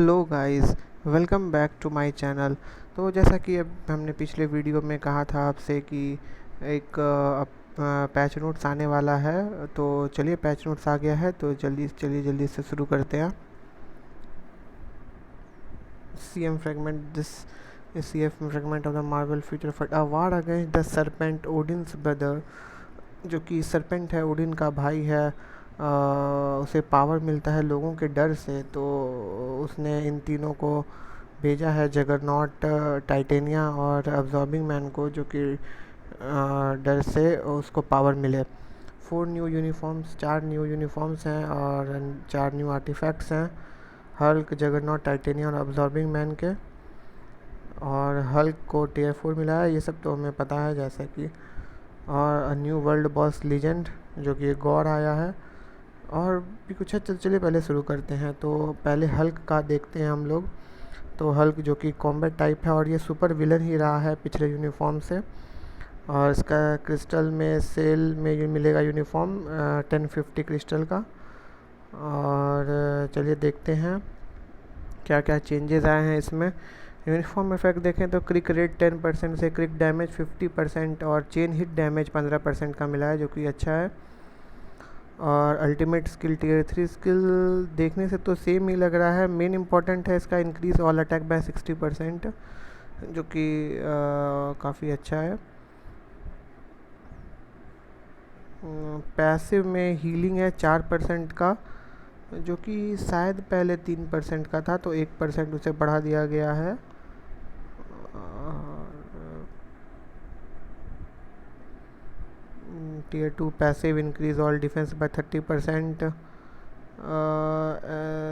Hello guys, welcome back to my channel. तो जैसा कि अब हमने पिछले वीडियो में कहा था आपसे कि एक पैच नोट्स आने वाला है। तो चलिए, पैच नोट्स आ गया है तो जल्दी से शुरू करते हैं। CM fragment this CF fragment of the Marvel future fight a war against the serpent Odin's brother. जो कि सरपेंट है, ओडिन का भाई है। उसे पावर मिलता है लोगों के डर से, तो उसने इन तीनों को भेजा है, जगरनॉट, टाइटेनिया और अब्जॉर्बिंग मैन को, जो कि डर से उसको पावर मिले। 4 न्यू यूनिफॉर्म्स, 4 न्यू यूनिफॉर्म्स हैं और 4 न्यू आर्टिफैक्ट्स हैं, हल्क, जगरनॉट, टाइटेनिया और अब्जॉर्बिंग मैन के। और हल्क को टीयर 4 मिला है, ये सब तो हमें पता है जैसे कि। और न्यू वर्ल्ड बॉस लीजेंड, जो कि एक गॉड आया है। और भी कुछ है। चलिए पहले शुरू करते हैं। तो पहले हल्क का देखते हैं हम लोग। तो हल्क जो कि कॉम्बैट टाइप है और ये सुपर विलन ही रहा है पिछले यूनिफॉर्म से। और इसका क्रिस्टल में सेल में ये मिलेगा यूनिफॉर्म 1050 क्रिस्टल का। और चलिए देखते हैं क्या क्या चेंजेस आए हैं इसमें। यूनिफॉर्म इफेक्ट देखें तो क्रिक रेट 10% से क्रिक डैमेज 50% और चेन हिट डैमेज 15% का मिला है, जो कि अच्छा है। और अल्टीमेट स्किल टीयर 3 स्किल देखने से तो सेम ही लग रहा है। मेन इंपॉर्टेंट है इसका इंक्रीज ऑल अटैक बाय 60%, जो कि काफ़ी अच्छा है। पैसिव में हीलिंग है 4% का, जो कि शायद पहले 3% का था, तो 1% उसे बढ़ा दिया गया है। Tier 2 passive increase all defence by 30%।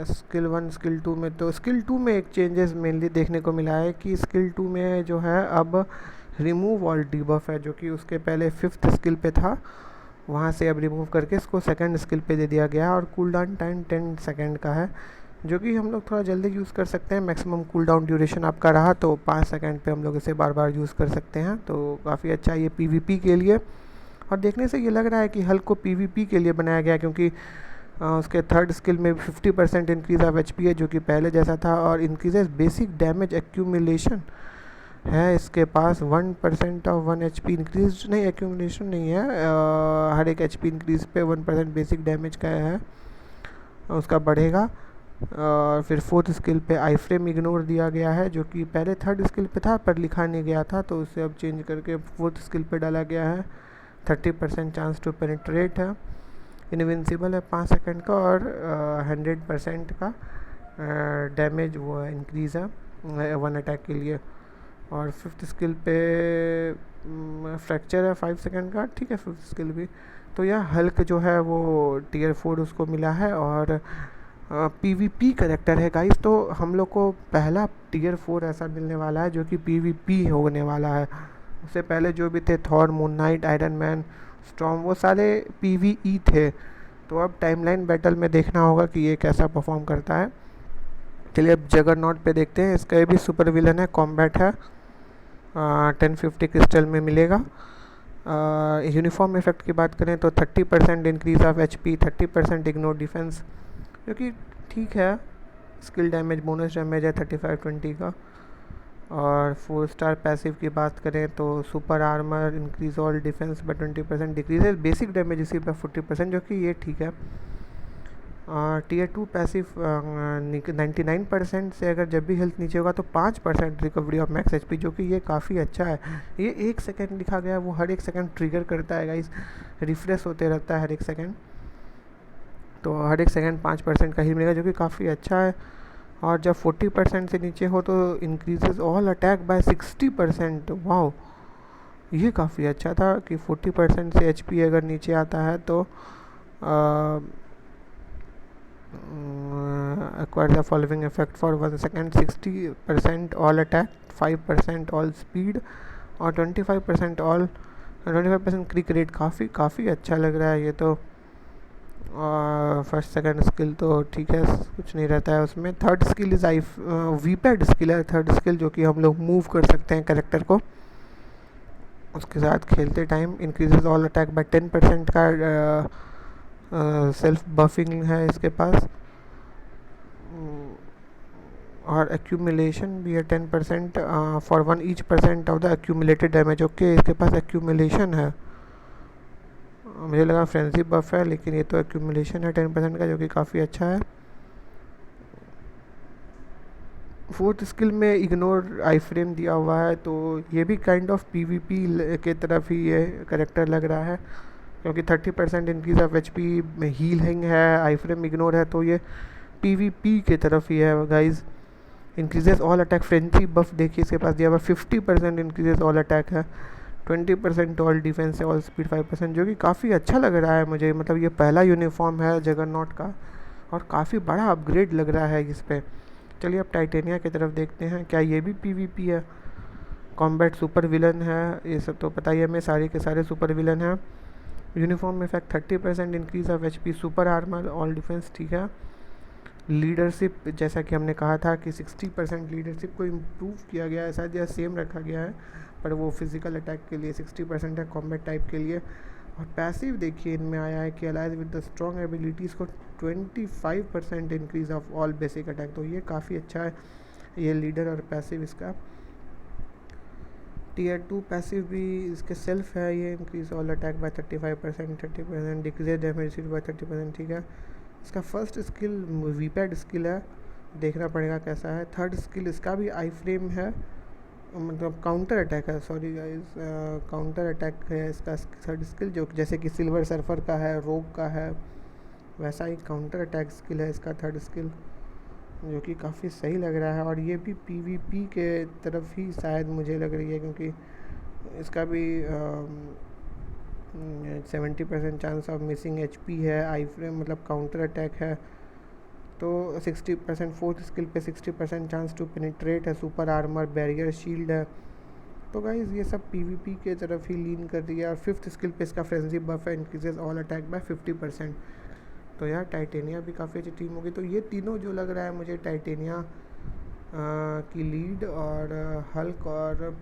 Skill 1 skill 2 में, तो स्किल 2 में एक चेंजेस मेनली देखने को मिला है कि स्किल 2 में जो है अब रिमूव ऑल डिबफ है, जो कि उसके पहले 5th स्किल पे था, वहाँ से अब रिमूव करके इसको 2nd स्किल पे दे दिया गया है। और कूल डाउन टाइम 10 सेकेंड का है, जो कि हम लोग थोड़ा जल्दी यूज़ कर सकते हैं। मैक्सिमम कूल डाउन ड्यूरेशन आपका रहा तो 5 सेकेंड पे हम लोग इसे बार बार यूज़ कर सकते हैं, तो काफ़ी अच्छा है ये PvP के लिए। और देखने से ये लग रहा है कि हल्क को PvP के लिए बनाया गया, क्योंकि उसके 3rd स्किल में 50% इंक्रीज ऑफ HP है, जो कि पहले जैसा था। और इंक्रीजेज बेसिक डैमेज एक्यूमुलेशन है इसके पास 1% ऑफ 1 HP इंक्रीज, नहीं एक्यूमुलेशन नहीं है, हर एक HP इंक्रीज पे 1% बेसिक डैमेज का है, उसका बढ़ेगा। और फिर 4th स्किल पे आई फ्रेम इग्नोर दिया गया है, जो कि पहले 3rd स्किल पे था पर लिखा नहीं गया था, तो उसे अब चेंज करके 4th स्किल पे डाला गया है। 30% चांस टू पेनिट्रेट है। इनविंसिबल है 5 सेकंड का। और 100% का डैमेज वो इंक्रीज़ है 1 अटैक के लिए। और 5th स्किल पे फ्रैक्चर है 5 सेकंड का, ठीक है 5th स्किल भी। तो यह हल्क जो है वो टीयर 4 उसको मिला है और PvP करेक्टर है गाइस। तो हम लोग को पहला टीयर 4 ऐसा मिलने वाला है जो कि PvP होने वाला है। उससे पहले जो भी थे, Thor, moon night, iron man, storm, वो सारे PvE थे। तो अब टाइमलाइन बैटल में देखना होगा कि ये कैसा परफॉर्म करता है। चलिए अब जगरनॉट पे देखते हैं। इसका ये भी सुपर विलन है, कॉम्बैट है, 1050 क्रिस्टल में मिलेगा। यूनिफॉर्म इफेक्ट की बात करें तो 30% increase of HP, 30% ignore defence, जो कि ठीक है। स्किल डैमेज बोनस डैमेज है 35-20 का। और 4 स्टार पैसिव की बात करें तो super armour, increase all defence bye 20%, decrease basic damage इसी पर 40%, जो कि ये ठीक है। टीयर 2 पैसिव 99% से अगर जब भी हेल्थ नीचे होगा तो 5% रिकवरी ऑफ मैक्स HP, जो कि ये काफ़ी अच्छा है। ये 1 सेकेंड लिखा गया है, वो हर 1 सेकेंड ट्रिगर करता है गाइस, रिफ्रेश होते रहता है हर 1 सेकेंड। तो हर 1 सेकेंड 5% का ही मिलेगा, जो कि काफ़ी अच्छा है। और जब 40% से नीचे हो तो increases all attack by 60%। Wow, ये काफ़ी अच्छा था कि 40% से HP अगर नीचे आता है तो acquire the following effect for 1 second: 60% all attack, 5% all speed और 25% क्रिक रेट। काफ़ी अच्छा लग रहा है ये तो। फर्स्ट सेकंड स्किल तो ठीक है, कुछ नहीं रहता है उसमें। 3rd स्किल इज आई वीपैड स्किल है 3rd स्किल, जो कि हम लोग मूव कर सकते हैं कैरेक्टर को उसके साथ खेलते time. Increases all attack by 10% का सेल्फ बफिंग है इसके पास। और एक्यूमुलेशन भी है 10% for 1 each % of the accumulated damage. Okay, इसके पास एक्यूमुलेशन है। मुझे लगा फ्रेंजी बफ है, लेकिन ये तो एक्यूमुलेशन है 10% का, जो कि काफ़ी अच्छा है। फोर्थ स्किल में इग्नोर आई फ्रेम दिया हुआ है, तो ये भी काइंड ऑफ पीवीपी के तरफ ही ये करेक्टर लग रहा है, क्योंकि 30% इंक्रीज ऑफ एचपी में हीलिंग है, आई फ्रेम इग्नोर है, तो ये पीवीपी के तरफ ही है guys. Increases all attack frenzy buff देखिए इसके पास दिया हुआ 50% इंक्रीजेस ऑल अटैक है, 20% ऑल डिफेंस है, ऑल स्पीड 5%, जो कि काफ़ी अच्छा लग रहा है मुझे। मतलब ये पहला यूनिफॉर्म है जगरनॉट का और काफ़ी बड़ा अपग्रेड लग रहा है इस पर। चलिए अब टाइटेनिया की तरफ देखते हैं, क्या ये भी पीवीपी है? कॉम्बैट सुपर विलन है, ये सब तो पता ही है हमें, सारे के सारे सुपर विलन हैं। Uniform effect 30% increase of HP, super armour, all defence, ठीक है। लीडरशिप, जैसा कि हमने कहा था कि 60% लीडरशिप को इम्प्रूव किया गया है, शायद यह सेम रखा गया है, पर वो फिजिकल अटैक के लिए 60% है, कॉम्बैट टाइप के लिए। और पैसिव देखिए इनमें आया है कि allies with the strong abilities को 25% increase of all basic attack, तो ये काफ़ी अच्छा है ये लीडर और पैसिव इसका। टीयर 2 पैसिव भी इसके सेल्फ है, ये increase all attack by 35%, 30% decrease damage received by 30%, ठीक है। इसका फर्स्ट स्किल वीपैड स्किल है, देखना पड़ेगा कैसा है। थर्ड स्किल इसका भी आई फ्रेम है, मतलब काउंटर अटैक है, सॉरी गाइस, काउंटर अटैक है इसका थर्ड स्किल, जो जैसे कि सिल्वर सर्फर का है, रोग का है, वैसा ही काउंटर अटैक स्किल है इसका थर्ड स्किल, जो कि काफ़ी सही लग रहा है। और ये भी पीवीपी के तरफ ही शायद मुझे लग रही है, क्योंकि इसका भी 70% चांस ऑफ मिसिंग एचपी है, आई फ्रेम मतलब काउंटर अटैक है, तो 60% फोर्थ स्किल पे 60% चांस टू पेनिट्रेट है, सुपर आर्मर, बैरियर शील्ड है। तो गाइज ये सब पीवीपी के तरफ ही लीन कर रही है। और फिफ्थ स्किल पे इसका फ्रेंजी बफ है, इंक्रीजेज ऑल अटैक बाय 50%। तो यार टाइटेनिया भी काफ़ी अच्छी टीम होगी। तो ये तीनों जो लग रहा है मुझे, टाइटेनिया की लीड और हल्क और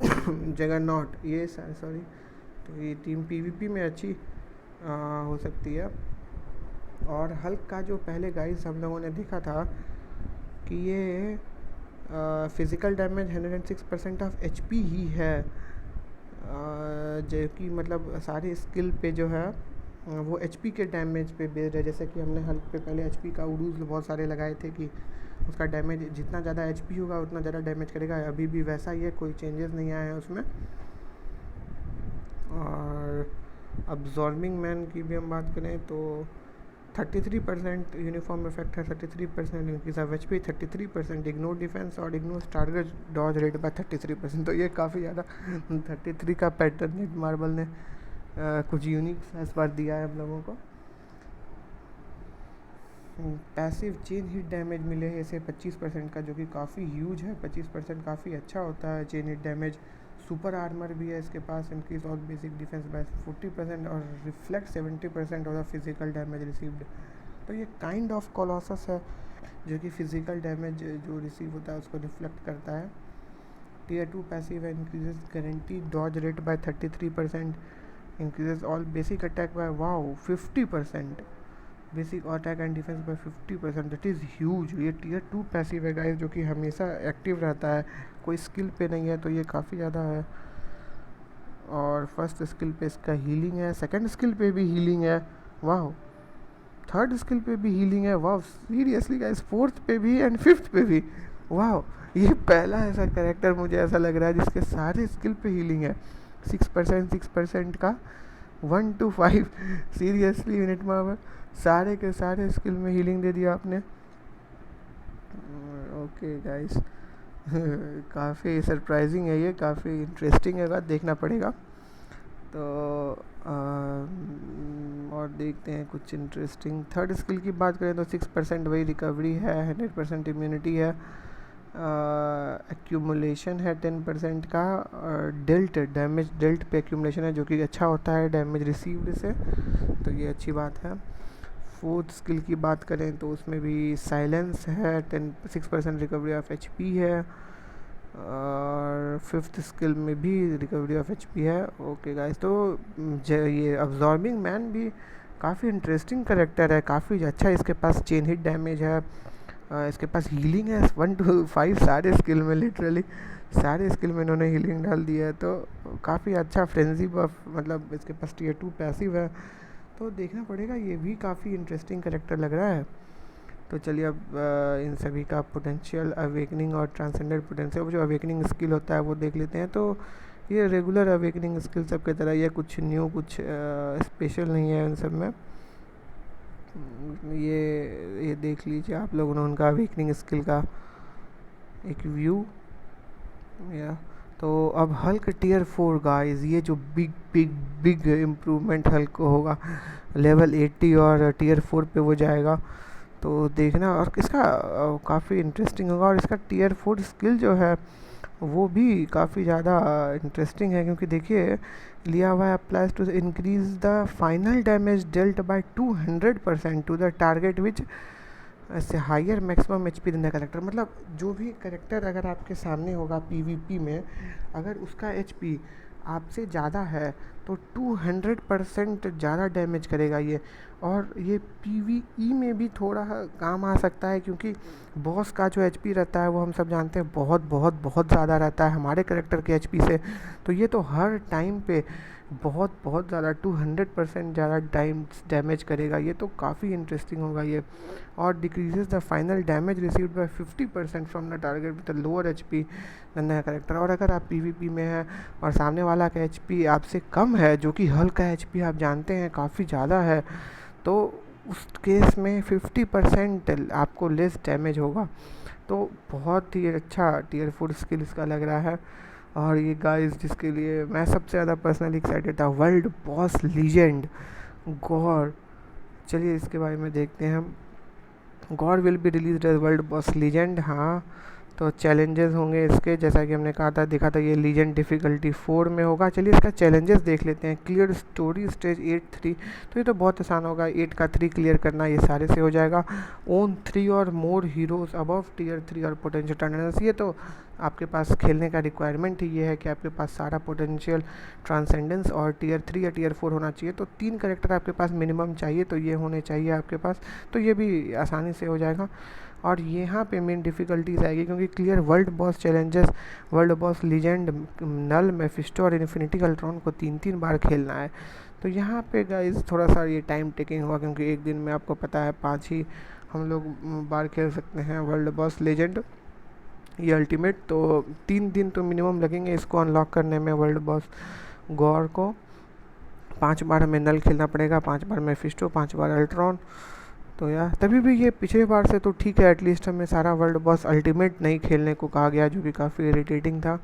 जगरनॉट, ये सॉरी, तो ये टीम पीवीपी में अच्छी हो सकती है। और हल्क का जो पहले गाइस हम लोगों ने देखा था कि ये फिज़िकल डैमेज 106% ऑफ एचपी ही है, जो कि मतलब सारे स्किल पे जो है वो एचपी के डैमेज पे बेस्ड है। जैसे कि हमने हल्क पे पहले एचपी का उडूज बहुत सारे लगाए थे कि उसका डैमेज जितना ज़्यादा एचपी होगा उतना ज़्यादा डैमेज करेगा, अभी भी वैसा ही है, कोई चेंजेस नहीं आए हैं उसमें। और अब्जॉर्बिंग मैन की भी हम बात करें तो 33% यूनिफॉर्म इफेक्ट है, 33% increase of HP, 33% ignore defence और ignore target dodge rate by 33%, तो ये काफ़ी ज़्यादा 33 का पैटर्न नेट मार्बल ने कुछ यूनिक इस बार दिया है हम लोगों को। पैसिव चेन हिट डैमेज मिले हैं इसे 25% का, जो कि काफ़ी ह्यूज है, 25% काफ़ी अच्छा होता है chain hit damage. Super armour भी है इसके पास, increase all basic defence by 40% और reflect 70% of the physical damage received. तो ये काइंड ऑफ कॉलोसस है जो कि फिजिकल डैमेज जो रिसीव होता है उसको रिफ्लेक्ट करता है। टीयर 2 पैसिव है, increases guarantee dodge rate by 33%, increases all basic attack by 50%, basic attack and defense by 50%, that is huge. ये टीयर 2 पैसिव है गाइस, जो कि हमेशा एक्टिव रहता है, कोई स्किल पे नहीं है, तो ये काफ़ी ज़्यादा है। और फर्स्ट स्किल पे इसका हीलिंग है, सेकंड स्किल पे भी हीलिंग है, वाह, थर्ड स्किल पे भी हीलिंग है, वाह सीरियसली गाइस, फोर्थ पे भी एंड फिफ्थ पे भी, वाह। ये पहला ऐसा कैरेक्टर मुझे ऐसा लग रहा है जिसके सारे स्किल पे हीलिंग है, 6% का 1 to 5, सीरियसली यूनिट मार्बल सारे के सारे स्किल में हीलिंग दे दिया आपने। ओके गाइस, काफ़ी सरप्राइजिंग है ये, काफ़ी इंटरेस्टिंग है, देखना पड़ेगा। तो और देखते हैं कुछ इंटरेस्टिंग। थर्ड स्किल की बात करें तो 6% वही रिकवरी है, 100% इम्यूनिटी है, एक्यूमुलेशन है 10% का, और डेल्ट डैमेज डेल्ट पे एक्यूमुलेशन है, जो कि अच्छा होता है डैमेज रिसीव्ड से, तो ये अच्छी बात है। फोर्थ स्किल की बात करें तो उसमें भी साइलेंस है, 6% रिकवरी ऑफ एचपी है, और फिफ्थ स्किल में भी रिकवरी ऑफ एचपी है। ओके गाइस, तो ये अब्जॉर्बिंग मैन भी काफ़ी इंटरेस्टिंग करेक्टर है, काफ़ी अच्छा इसके पास चेन हिट डैमेज है, इसके पास हीलिंग है 1 to 5 सारे स्किल में, लिटरली सारे स्किल में इन्होंने हीलिंग डाल दिया है। तो काफ़ी अच्छा फ्रेंजी बफ, मतलब इसके पास टियर 2 पैसिव है, तो देखना पड़ेगा। ये भी काफ़ी इंटरेस्टिंग करेक्टर लग रहा है। तो चलिए अब इन सभी का पोटेंशियल, अवेकनिंग और ट्रांसेंडेंट पोटेंशियल, जो अवेकनिंग स्किल होता है वो देख लेते हैं। तो ये रेगुलर अवेकनिंग स्किल सब की तरह, ये कुछ न्यू, कुछ स्पेशल नहीं है इन सब में। ये देख लीजिए आप लोगों ने उनका अवेकनिंग स्किल का एक व्यू। या तो अब हल्क टियर 4 गाइस, ये जो big big big improvement Hulk को होगा, लेवल 80 और टियर 4 पे वो जाएगा। तो देखना, और इसका काफ़ी इंटरेस्टिंग होगा। और इसका टियर 4 स्किल जो है वो भी काफ़ी ज़्यादा इंटरेस्टिंग है, क्योंकि देखिए लिया हुआ है, applies to increase the final damage dealt by 200% to the target which ऐसे हायर मैक्सिमम एचपी देने करेक्टर। मतलब जो भी करेक्टर अगर आपके सामने होगा पीवीपी में, अगर उसका एचपी आपसे ज़्यादा है तो 200% ज़्यादा डैमेज करेगा ये। और ये पीवीई में भी थोड़ा काम आ सकता है, क्योंकि बॉस का जो एचपी रहता है वो हम सब जानते हैं बहुत बहुत बहुत ज़्यादा रहता है हमारे करेक्टर के एचपी से। तो ये तो हर टाइम पे बहुत बहुत ज़्यादा 200% ज़्यादा डैमेज करेगा। ये तो काफ़ी इंटरेस्टिंग होगा ये। और decreases the final damage received by 50% from the target with the lower HP नया करेक्टर। और अगर आप पीवीपी में हैं और सामने वाला का एचपी आपसे कम है, जो कि हल्क का एचपी आप जानते हैं काफ़ी ज़्यादा है, तो उस केस में 50% आपको लेस डैमेज होगा। तो बहुत ही अच्छा टियर 4 स्किल इसका लग रहा है। और ये गाइस जिसके लिए मैं सबसे ज़्यादा पर्सनली एक्साइटेड था, वर्ल्ड बॉस लीजेंड गॉर। चलिए इसके बारे में देखते हैं हम। Gorr will be release as world boss legend. हाँ, तो चैलेंजेस होंगे इसके, जैसा कि हमने कहा था, देखा था, ये लीजेंड डिफ़िकल्टी 4 में होगा। चलिए इसका चैलेंजेस देख लेते हैं। क्लियर स्टोरी स्टेज 8-3, तो ये तो बहुत आसान होगा, 8 का 3 क्लियर करना ये सारे से हो जाएगा। ओन 3 और मोर हीरोज़ अबव टियर 3 और पोटेंशियल ट्रांसेंडेंस, ये तो आपके पास खेलने का रिक्वायरमेंट ही ये है कि आपके पास सारा पोटेंशियल ट्रांसेंडेंस और टियर 3 या टियर 4 होना चाहिए। तो 3 करेक्टर आपके पास मिनिमम चाहिए, तो ये होने चाहिए आपके पास, तो ये भी आसानी से हो जाएगा। और यहाँ पे मेन डिफ़िकल्टीज आएगी, क्योंकि clear world boss challenges, world boss legend, Knull, Mephisto और इन्फिनिटी अल्ट्रॉन को 3-3 बार खेलना है। तो यहाँ पे गाइज थोड़ा सा ये टाइम टेकिंग होगा, क्योंकि एक दिन में आपको पता है 5 ही हम लोग बार खेल सकते हैं वर्ल्ड बॉस लेजेंड, ये अल्टीमेट। तो 3 दिन तो मिनिमम लगेंगे इसको अनलॉक करने में, वर्ल्ड बॉस गॉर को। 5 बार हमें नल खेलना पड़ेगा, 5 बार मेफिस्टो, 5 बार अल्ट्रॉन। तो यार तभी भी ये पिछले बार से तो ठीक है, एटलीस्ट हमें सारा वर्ल्ड बॉस अल्टीमेट नहीं खेलने को कहा गया, जो कि काफ़ी इरिटेटिंग था।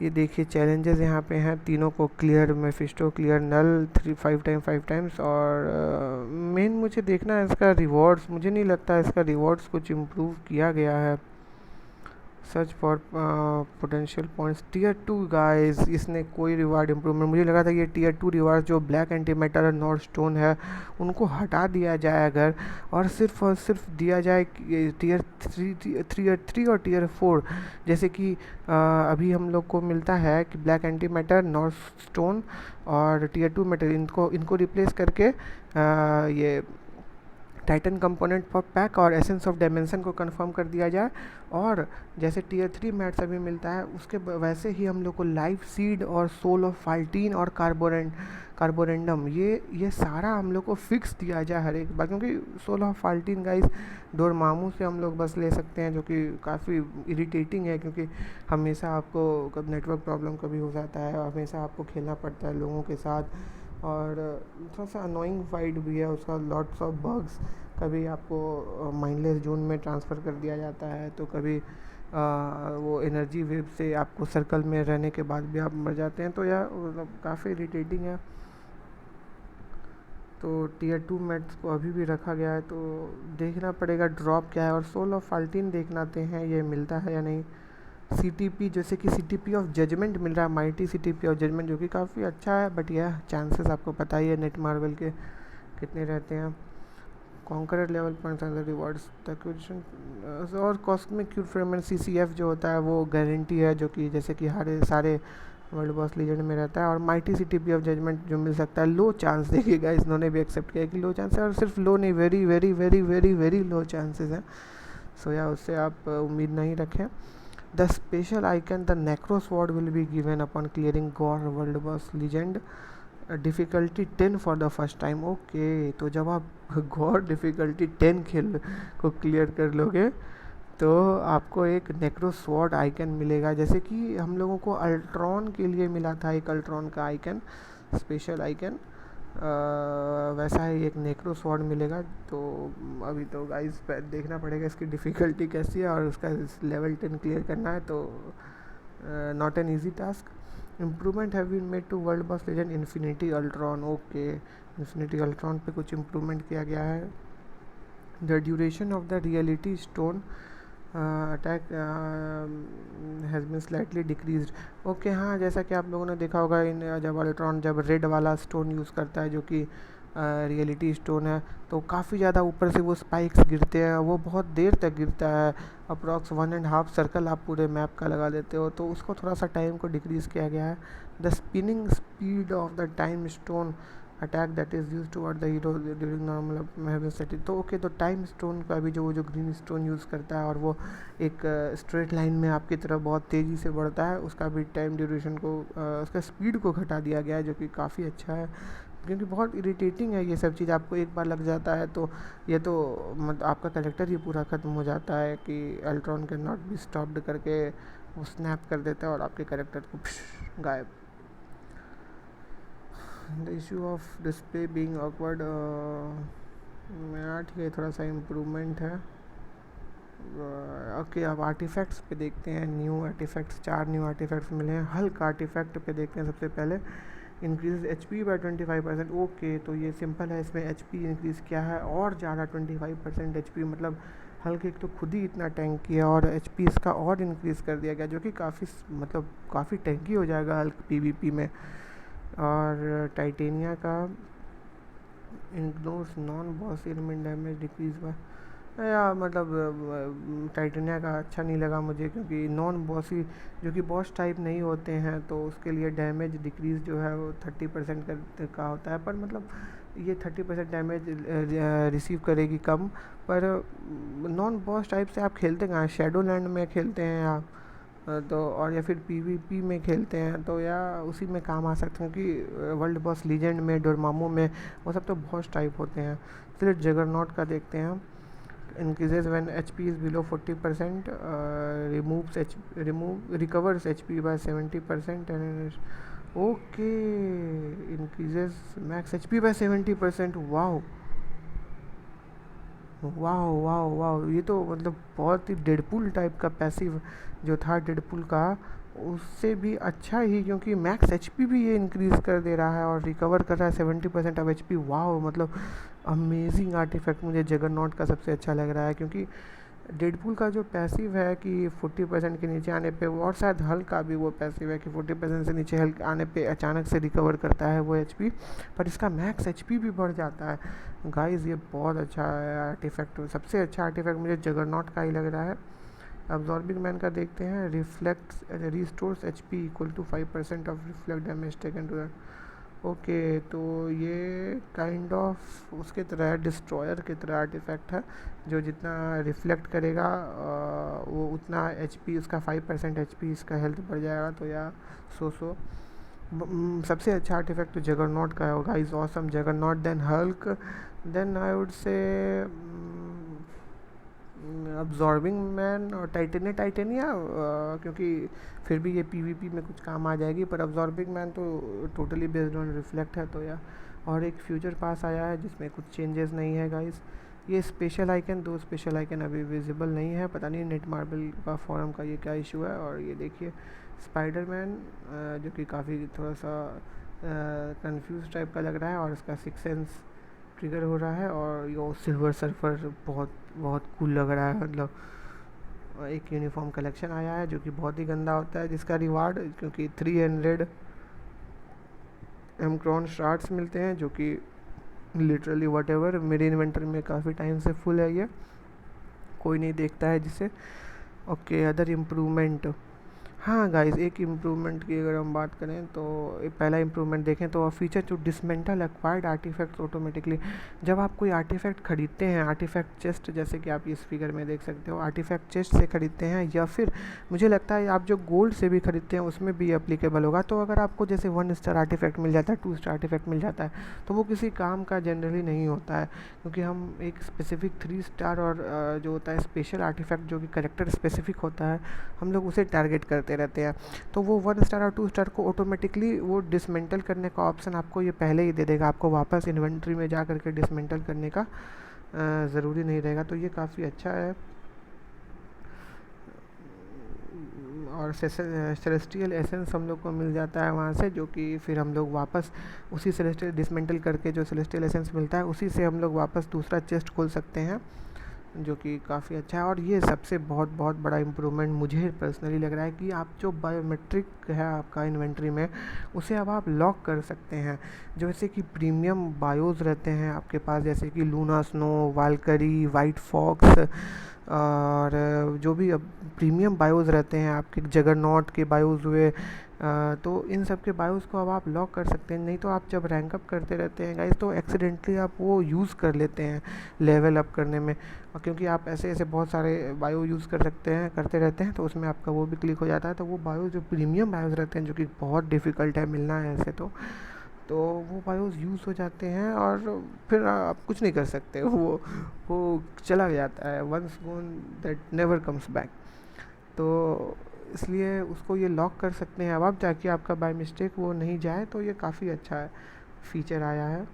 ये देखिए चैलेंजेस यहाँ पे हैं, तीनों को क्लियर मेफिस्टो, क्लियर नल 5 टाइम्स। और मेन मुझे देखना है इसका रिवॉर्ड्स, मुझे नहीं लगता इसका रिवॉर्ड्स कुछ इम्प्रूव किया गया है। Search for potential points tier 2 guys, इसने कोई रिवार्ड इम्प्रूवमेंट, मुझे लगा था ये टियर 2 रिवार्ड जो ब्लैक एंटीमेटर और नॉर्थ स्टोन है उनको हटा दिया जाए अगर, और सिर्फ दिया जाए टियर 3 और टियर 4, जैसे कि अभी हम लोग को मिलता है कि ब्लैक एंटीमेटर, नॉर्थ स्टोन और टियर 2 मेटर, इनको रिप्लेस करके ये टाइटन कंपोनेंट फॉर पैक और एसेंस ऑफ डायमेंशन को कंफर्म कर दिया जाए। और जैसे टियर 3 मैट्स अभी मिलता है उसके वैसे ही हम लोग को लाइफ सीड और सोल ऑफ फाल्टीन और कार्बोरेंडम, ये सारा हम लोग को फिक्स दिया जाए हर एक बार, क्योंकि सोल ऑफ फाल्टीन गाइस डोरमामू से हम लोग बस ले सकते हैं, जो कि काफ़ी इरिटेटिंग है, क्योंकि हमेशा आपको कब नेटवर्क प्रॉब्लम कभी हो जाता है, हमेशा आपको खेलना पड़ता है लोगों के साथ, और थोड़ा सा अनोइंग फाइट भी है उसका, लॉट्स ऑफ बग्स, कभी आपको माइंडलेस जोन में ट्रांसफ़र कर दिया जाता है, तो कभी वो एनर्जी वेव से आपको सर्कल में रहने के बाद भी आप मर जाते हैं। तो यार मतलब काफ़ी इरिटेटिंग है। तो टियर 2 मैट्स को अभी भी रखा गया है, तो देखना पड़ेगा ड्रॉप क्या है। और सोल ऑफ फाल्टीन देखना हैं ये मिलता है या नहीं। CTP, जैसे कि CTP ऑफ जजमेंट मिल रहा है, माइटी CTP ऑफ जजमेंट, जो कि काफ़ी अच्छा है, बट यह चांसेस आपको पता ही है नेट मार्वल के कितने रहते हैं। Conqueror level points and rewards और कॉस्मिक क्यूब फ्रेगमेंट CCF जो होता है वो गारंटी है, जो कि जैसे कि सारे वर्ल्ड बॉस लीजेंड में रहता है। और माइटी सीटीपी ऑफ जजमेंट जो मिल सकता है, लो चांस देखिएगा, इन्होंने भी एक्सेप्ट किया कि लो चांस है, और सिर्फ लो नहीं, very very very very very low chances हैं। सो या उससे आप उम्मीद नहीं रखें। The special icon the नेक्रो sword will be given upon clearing gore world boss legend, difficulty 10 for the first time. Okay, तो जब आप गॉर डिफ़िकल्टी 10 खेल को क्लियर कर लोगे तो आपको एक नेक्रो स्वॉर्ड आइकन मिलेगा, जैसे कि हम लोगों को अल्ट्रॉन के लिए मिला था एक अल्ट्रॉन का आइकन, स्पेशल आइकन, वैसा ही एक नेक्रो स्वॉर्ड मिलेगा। तो अभी तो गाइस देखना पड़ेगा इसकी डिफ़िकल्टी कैसी है, और उसका लेवल 10 क्लियर करना है, तो not an easy task. Improvement have been made to world boss legend infinity Ultron. Okay, infinity Ultron पे कुछ इम्प्रूवमेंट किया गया है। The duration of the reality stone attack has been slightly decreased. Okay, हाँ, जैसा कि आप लोगों ने देखा होगा इन जब अल्ट्रॉन जब रेड वाला स्टोन यूज़ करता है जो कि रियलिटी स्टोन है, तो काफ़ी ज़्यादा ऊपर से वो स्पाइक्स गिरते हैं, वो बहुत देर तक गिरता है, अप्रॉक्स 1.5 सर्कल आप पूरे मैप का लगा देते हो, तो उसको थोड़ा सा टाइम को डिक्रीज़ किया गया है। The spinning speed of the time stone attack that is use toward the hero during normal having setting. तो ओके, तो टाइम स्टोन का भी जो ग्रीन स्टोन यूज़ करता है और वो एक स्ट्रेट लाइन में आपकी तरफ बहुत तेज़ी से बढ़ता है, उसका भी टाइम ड्यूरेशन को उसका स्पीड को घटा दिया गया है, जो कि काफ़ी अच्छा है, क्योंकि बहुत इरिटेटिंग है ये सब चीज़। आपको एक बार लग जाता है तो ये तो मतलब आपका कैरेक्टर ही पूरा ख़त्म हो जाता है कि Ultron can not be stopped करके वो स्नैप कर देता है और आपके कैरेक्टर को गायब। The issue of display being awkward, ठीक है, थोड़ा सा इम्प्रूवमेंट है। ओके, अब आर्टिफैक्ट्स पे देखते हैं। न्यू आर्टिफैक्ट्स, 4 न्यू आर्टिफैक्ट्स मिले हैं। हल्क आर्टिफैक्ट पे देखते हैं सबसे पहले। Increase HP bye 25%। ओके, तो ये सिंपल है, इसमें HP इंक्रीज़ किया है और ज़्यादा 25% HP, मतलब हल्क एक तो खुद ही इतना टैंकी है और HP इसका और इंक्रीज़ कर दिया गया, जो कि काफ़ी टैंकी हो जाएगा हल्क PvP में। और टाइटेनिया का ignores non boss element damage decrease by, या मतलब टाइटेनिया का अच्छा नहीं लगा मुझे, क्योंकि नॉन बॉसी जो कि बॉस टाइप नहीं होते हैं तो उसके लिए डैमेज डिक्रीज़ जो है वो 30% का होता है, पर मतलब ये 30% डैमेज रिसीव करेगी कम। पर नॉन बॉस टाइप से आप खेलते कहाँ, शैडो लैंड में खेलते हैं आप, तो और या फिर PvP में खेलते हैं तो या उसी में काम आ सकते हैं, क्योंकि वर्ल्ड बॉस लीजेंड में, डोरमामो में वो सब तो बॉस टाइप होते हैं। फिर जगरनॉट का देखते हैं हम। increases when HP is below 40%, recovers HP by 70%, and okay, increases max HP by 70%। Wow wow wow wow, ये तो मतलब बहुत ही डेडपुल टाइप का पैसिव जो था डेडपुल का, उससे भी अच्छा ही, क्योंकि मैक्स HP भी ये इंक्रीज़ कर दे रहा है और रिकवर कर रहा है 70% ऑफ HP। वाओ, मतलब अमेजिंग आर्टिफैक्ट मुझे जगरनॉट का सबसे अच्छा लग रहा है, क्योंकि डेडपुल का जो पैसिव है कि 40% के नीचे आने पे, और शायद हल्क का भी वो पैसिव है कि 40% से नीचे हल्क आने पे अचानक से रिकवर करता है वो HP, पर इसका मैक्स HP भी बढ़ जाता है। गाइस, ये बहुत अच्छा आर्टिफैक्ट, सबसे अच्छा आर्टिफैक्ट मुझे जगरनॉट का ही लग रहा है। अब्जॉर्बिंग मैन का देखते हैं। Reflects restores HP equal to 5% of reflect damage taken to that. Okay, तो ये काइंड ऑफ उसके तरह है, डिस्ट्रॉयर की तरह आर्टिफैक्ट है, जो जितना रिफ्लेक्ट करेगा वो उतना HP, उसका 5% HP इसका हेल्थ बढ़ जाएगा। तो या सबसे अच्छा आर्टिफैक्ट तो जगरनॉट का होगा। Is awesome Juggernaut, then Hulk, then I would say absorbing man और टाइटेनिया, क्योंकि फिर भी ये PvP में कुछ काम आ जाएगी, पर अब्जॉर्बिंग मैन तो टोटली बेस्ड ऑन रिफ्लेक्ट है। तो या और एक फ्यूचर पास आया है जिसमें कुछ चेंजेस नहीं है गाइस। ये स्पेशल आइकन, 2 स्पेशल आइकन अभी विजिबल नहीं है, पता नहीं नेट मार्बल का फॉरम का ये क्या इशू है। और ये देखिए स्पाइडरमैन, जो कि काफ़ी थोड़ा सा कंफ्यूज टाइप का लग रहा है, और इसका 6 सेंस ट्रिगर हो रहा है, और ये सिल्वर सर्फर बहुत बहुत कूल लग रहा है। मतलब एक यूनिफॉर्म कलेक्शन आया है जो कि बहुत ही गंदा होता है, जिसका रिवार्ड क्योंकि 300 एमक्रॉन शार्ट्स मिलते हैं, जो कि लिटरली वट एवर मेरे इन्वेंटरी में काफ़ी टाइम से फुल है, ये कोई नहीं देखता है जिसे। ओके, अदर इम्प्रूवमेंट, हाँ गाइस, एक इम्प्रूवमेंट की अगर हम बात करें तो एक पहला इम्प्रूवमेंट देखें तो feature to dismantle acquired artifacts automatically. जब आप कोई आर्टिफैक्ट खरीदते हैं, आर्टिफैक्ट चेस्ट जैसे कि आप इस फिगर में देख सकते हो, आर्टिफैक्ट चेस्ट से खरीदते हैं या फिर मुझे लगता है आप जो गोल्ड से भी खरीदते हैं उसमें भी एप्लीकेबल होगा। तो अगर आपको जैसे 1 स्टार आर्टिफैक्ट मिल जाता है, 2 स्टार आर्टिफैक्ट मिल जाता है, तो वो किसी काम का जनरली नहीं होता है, क्योंकि हम एक स्पेसिफिक 3 स्टार और जो होता है स्पेशल आर्टिफैक्ट जो कि करेक्टर स्पेसिफिक होता है, हम लोग उसे टारगेट करते रहते हैं। तो वो 1 स्टार और 2 स्टार को ऑटोमेटिकली वो डिसमेंटल करने का ऑप्शन आपको ये पहले ही दे देगा, आपको वापस इन्वेंट्री में जा करके डिसमेंटल करने का ज़रूरी नहीं रहेगा। तो ये काफ़ी अच्छा है। और सेलेस्टियल एसेंस हम लोग को मिल जाता है वहाँ से, जो कि फिर हम लोग वापस उसी सेलेस्टियल डिसमेंटल करके जो सेलेस्टियल एसेंस मिलता है उसी से हम लोग वापस दूसरा चेस्ट खोल सकते हैं, जो कि काफ़ी अच्छा है। और ये सबसे बहुत बहुत बड़ा इम्प्रूवमेंट मुझे पर्सनली लग रहा है कि आप जो बायोमेट्रिक है आपका इन्वेंट्री में, उसे अब आप लॉक कर सकते हैं। जैसे कि प्रीमियम बायोज़ रहते हैं आपके पास, जैसे कि लूना स्नो, वालकरी, वाइट फॉक्स, और जो भी अब प्रीमियम बायोज़ रहते हैं आपके, जगरनॉट के बायोज़ हुए, तो इन सब के बायोस को अब आप लॉक कर सकते हैं। नहीं तो आप जब रैंक अप करते रहते हैं गाइस, तो एक्सीडेंटली आप वो यूज़ कर लेते हैं लेवल अप करने में, और क्योंकि आप ऐसे ऐसे बहुत सारे बायो यूज़ कर सकते हैं, करते रहते हैं, तो उसमें आपका वो भी क्लिक हो जाता है। तो वो बायो जो प्रीमियम बायोस रहते हैं, जो कि बहुत डिफ़िकल्ट है मिलना है ऐसे, तो वो बायोस यूज़ हो जाते हैं और फिर आप कुछ नहीं कर सकते, वो चला जाता है, once gone that never comes back. तो इसलिए उसको ये लॉक कर सकते हैं अब आप, ताकि आपका बाय मिस्टेक वो नहीं जाए। तो ये काफ़ी अच्छा फ़ीचर आया है।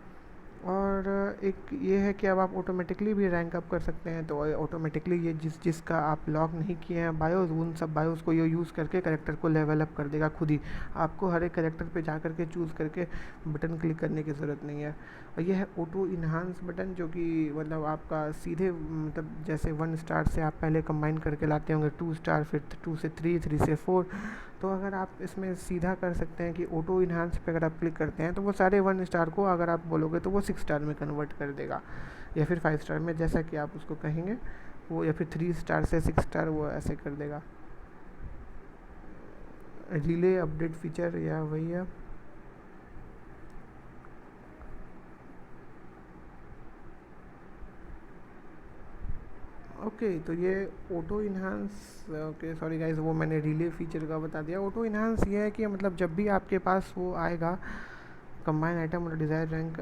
और एक ये है कि अब आप ऑटोमेटिकली भी रैंक अप कर सकते हैं। तो ऑटोमेटिकली ये जिसका आप लॉक नहीं किए हैं बायोस, उन सब बायोस को ये यूज़ करके कैरेक्टर को लेवल अप कर देगा खुद ही। आपको हर एक कैरेक्टर पे जा करके चूज़ करके बटन क्लिक करने की ज़रूरत नहीं है। और ये है ऑटो इन्हांस बटन, जो कि मतलब आपका सीधे मतलब जैसे 1 स्टार से आप पहले कंबाइन करके लाते होंगे 2 स्टार, फिर 2 से 3, 3 से 4, तो अगर आप इसमें सीधा कर सकते हैं कि ऑटो इन्हांस पे अगर आप क्लिक करते हैं तो वो सारे 1 स्टार को अगर आप बोलोगे तो वो 6 स्टार में कन्वर्ट कर देगा, या फिर 5 स्टार में, जैसा कि आप उसको कहेंगे वो, या फिर 3 स्टार से 6 स्टार वो ऐसे कर देगा। रिले अपडेट फीचर या वही है। ओके, तो ये auto enhance, okay sorry guys, वो मैंने रिले फीचर का बता दिया। ऑटो इन्हांस ये है कि मतलब जब भी आपके पास वो आएगा कंबाइन आइटम और डिज़ायर रैंक,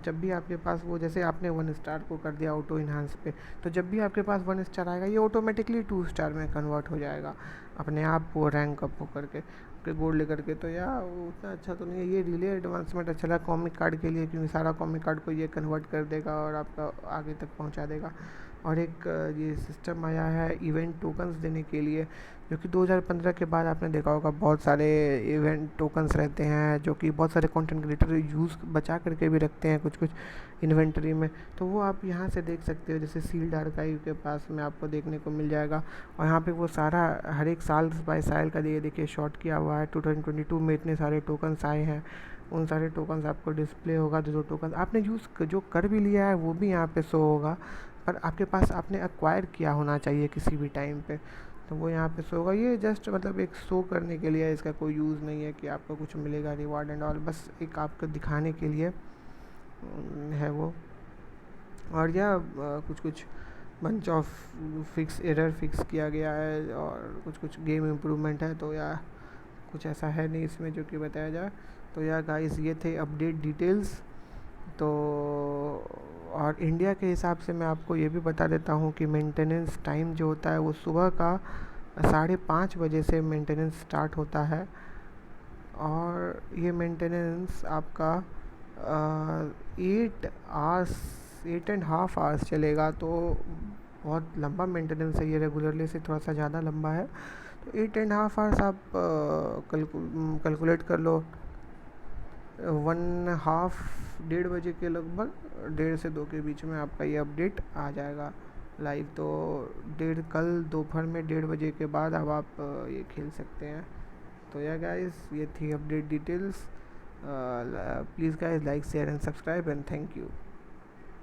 जब भी आपके पास वो, जैसे आपने 1 स्टार को कर दिया ऑटो इन्हांस पे, तो जब भी आपके पास 1 स्टार आएगा ये ऑटोमेटिकली 2 स्टार में कन्वर्ट हो जाएगा अपने आप, वो रैंक अप हो करके गोल्ड लेकर के। तो यार उतना अच्छा तो नहीं है ये रिले एडवांसमेंट, अच्छा लगा कॉमिक कार्ड के लिए, क्योंकि सारा कॉमिक कार्ड को ये कन्वर्ट कर देगा और आपका आगे तक पहुंचा देगा। और एक ये सिस्टम आया है इवेंट टोकन्स देने के लिए, जो कि 2015 के बाद आपने देखा होगा बहुत सारे इवेंट टोकन्स रहते हैं, जो कि बहुत सारे कंटेंट क्रिएटर यूज़ बचा करके भी रखते हैं कुछ कुछ इन्वेंटरी में। तो वो आप यहाँ से देख सकते हो, जैसे सील्ड आर्काइव के पास में आपको देखने को मिल जाएगा। और यहाँ पे वो सारा हर एक साल बाय साल का ये देखिए शॉर्ट किया हुआ है, 2022 में इतने सारे टोकन्स आए हैं, उन सारे टोकन्स आपको डिस्प्ले होगा। जो टोकन आपने यूज़ जो कर भी लिया है वो भी यहाँ पे शो होगा, पर आपके पास आपने एक्वायर किया होना चाहिए किसी भी टाइम पे, तो वो यहाँ पे शो होगा। ये जस्ट मतलब एक शो करने के लिए, इसका कोई यूज़ नहीं है कि आपको कुछ मिलेगा रिवार्ड एंड ऑल, बस एक आपको दिखाने के लिए है वो। और या कुछ कुछ bunch of fix error fix किया गया है, और कुछ कुछ गेम इम्प्रूवमेंट है, तो या कुछ ऐसा है नहीं इसमें जो कि बताया जाए। तो या गाइस ये थे अपडेट डिटेल्स। तो और इंडिया के हिसाब से मैं आपको ये भी बता देता हूँ कि मेंटेनेंस टाइम जो होता है वो सुबह का 5:30 बजे से मेंटेनेंस स्टार्ट होता है, और ये मेंटेनेंस आपका 8.5 आवर्स चलेगा। तो बहुत लंबा मेंटेनेंस है ये, रेगुलरली से थोड़ा सा ज़्यादा लंबा है। तो 8.5 आवर्स आप कैलकुलेट कर लो, 1:30 के लगभग, 1:30 से 2 के बीच में आपका ये अपडेट आ जाएगा लाइव। तो कल दोपहर में 1:30 के बाद अब आप ये खेल सकते हैं। तो या गाइस ये थी update details. Please guys like share and subscribe and thank you.